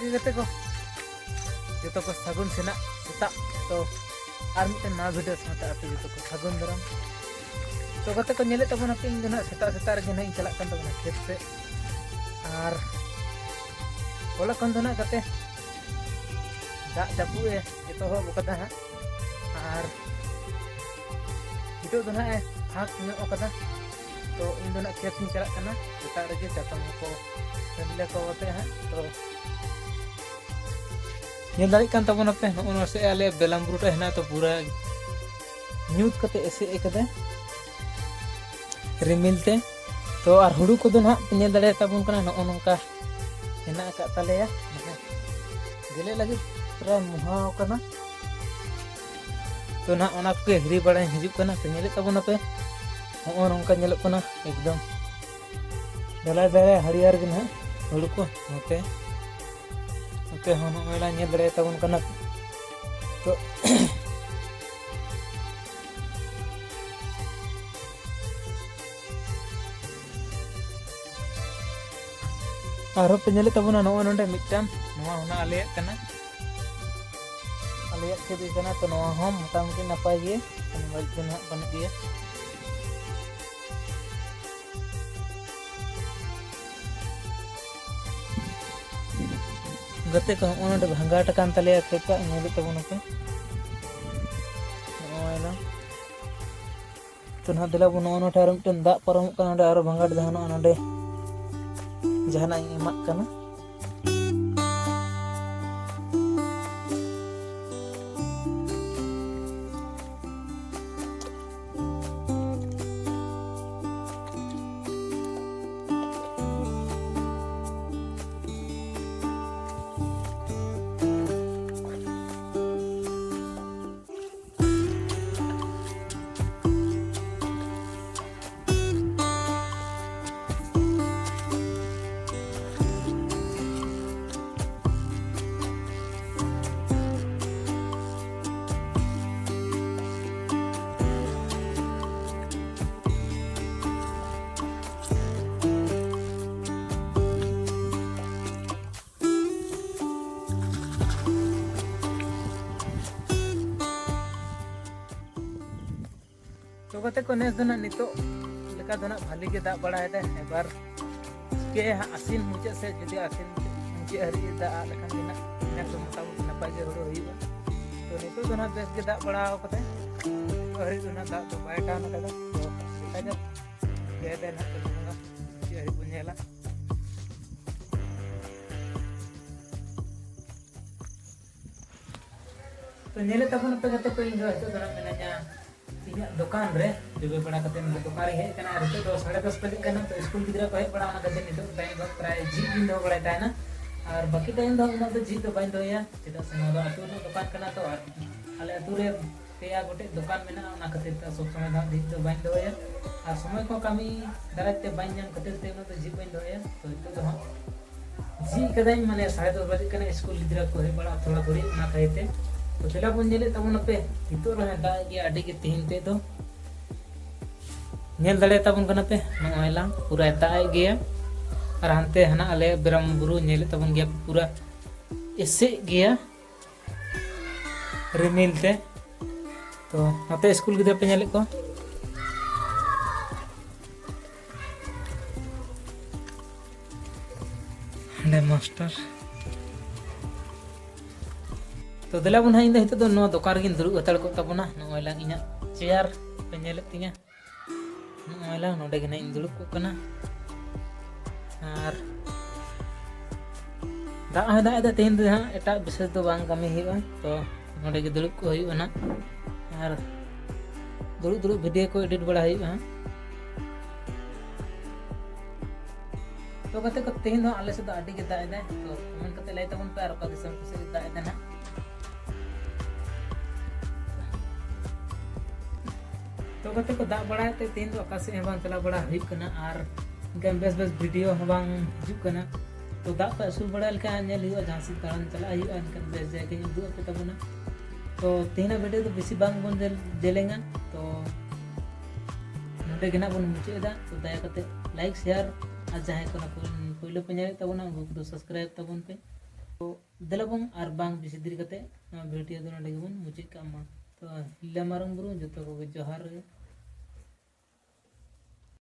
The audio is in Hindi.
ᱜᱮ ᱜᱟᱛᱮ ᱠᱚ ᱡᱚᱛᱚ ᱠᱚ ᱥᱟᱹᱜᱩᱱ ᱥᱮᱱᱟᱜ ᱥᱮᱛᱟᱜ ᱛᱚ ᱟᱨ ᱢᱤᱫᱴᱮᱱ ᱱᱟᱣᱟ ᱵᱷᱤᱰᱤᱭᱳ ᱥᱟᱶᱛᱮ ᱟᱯᱮ ᱡᱚᱛᱚ ᱠᱚ ᱥᱟᱹᱜᱩᱱ ᱫᱟᱨᱟᱢ तो गते को नेले तबन पे इन दिन सेता सेता रे इन चला कन तबन खेत से और बोला कन दना गते दाग जापू ए जतो हो बकदा हा और हितो दना ए फाक ने ओकदा तो इन दना खेत इन चला कना सेता रे के चतम को तबले को होते हैं तो ये दाड़ी कन तबन पे नो से आले बेलामबुरु रे हना तो पूरा न्यूज कते ऐसे एकदे रिमिल ते तो और हुड़ू को ना पे दाड़े तबन कना नो नोंका हेना का तलेया गेले लगे पूरा मुहाव कना तो ना ओना के हिरी बड़ा हिजुक कना तो नेले तबन पे हो नोंका नेलो कना एकदम दला दला हरियर के ना हुड़ू को होते ओके हम मेला नेल दाड़े तबन कना तो आरो पे नेले तबना नो नोंडे मिटन नोआ होना आले कना आले खेदी कना तो नोआ हम मोटामुटी नपाय गे बाइक दिन हां बन गए गते को ओनडे भंगाट कान तले खेका नेले तबना पे नोआला तो ना दिला बनो ओनो टार मिटन दा परम कना आरो भंगाट जहानो ओनडे जहाना एमाक कना तो गते को नेस दना नितो लेका दना भाली के दाग बड़ा है एबार के आसिन मुचे से जदी आसिन मुचे हरी दा लेखान दिना ने तो मोटामुटी नपाय गे होरो होइबा तो नितो दना बेस के दाग बड़ा कते हरी दना दाग तो बाय टान कदा तो एटा जब के देना तो दना मुचे हरी बुनेला तो नेले तबन पे गते को इन जो तो दना मेना इन्हें दुकान रे जुबे बड़ा कते दुकान रे हे कना रे तो 10:30 बजे कना तो स्कूल गिदरा को हे बड़ा ना कते नितो टाइम वक्त प्राय जी दिन दो बड़ा टाइम ना और बाकी टाइम दो ना तो जी तो बाइन दोया चेदा से ना अतु रे दुकान कना तो आले अतु रे पेया गोटे दुकान मेना ना कते तो सब समय दा जी तो बाइन दोया और समय को कमी दराते बाइन जन कते ते ना तो जी बाइन दोया तो तो हां जी कदाई माने 10:30 बजे कना स्कूल गिदरा को हे बड़ा थोड़ा थोड़ी ना कहते तो चला बन नेले तबन पे हितो रहे दा गे आडी के तीन ते तो नेल दड़े तबन कना पे नोयला पूरा ताय गया और हनते हना आले बेरामबुरु नेले तबन गया पूरा एसे गया रिमिल ते तो नते स्कूल गिदे पे नेले को हंडे मास्टर तो दिला बन इन हित दो नो दुकान गिन दुरु हतड़ को तबना नोयला इना चेयर पे नेले तिया नोयला नोडे गना इन दुरु को कना और दा तेन दे हां एटा विशेष दो बांग कमी हिबा तो नोडे गे दुरु को हुई ना और दुरु वीडियो को एडिट बड़ा हुई हां तो कते को तेन दो आले से दो आडी के दा तो कमेंट कते लाई तबन पे और का दिसम से दा ना तो कते को दाग बड़ा ते तीन दो आकाश से बांग चला बड़ा हुई कना और गम बेस वीडियो बांग हिजुक कना तो दाग पे असुल बड़ा लका नेल हुआ जहां से तड़न चला हुआ इनकन बेस जाके दु पे तबना तो तीन वीडियो तो बेसी बांग बन जेलेंगा तो नोटे गना बन मुचेदा तो दया कते लाइक शेयर और जहां को पहिलो पे नेल तबना उनको सब्सक्राइब तबन पे तो दलबों और बांग बेसी देरी कते वीडियो दो नडे गेबोन मुचाद कामा तो लीला मारंग बुरु जतो को जोहार।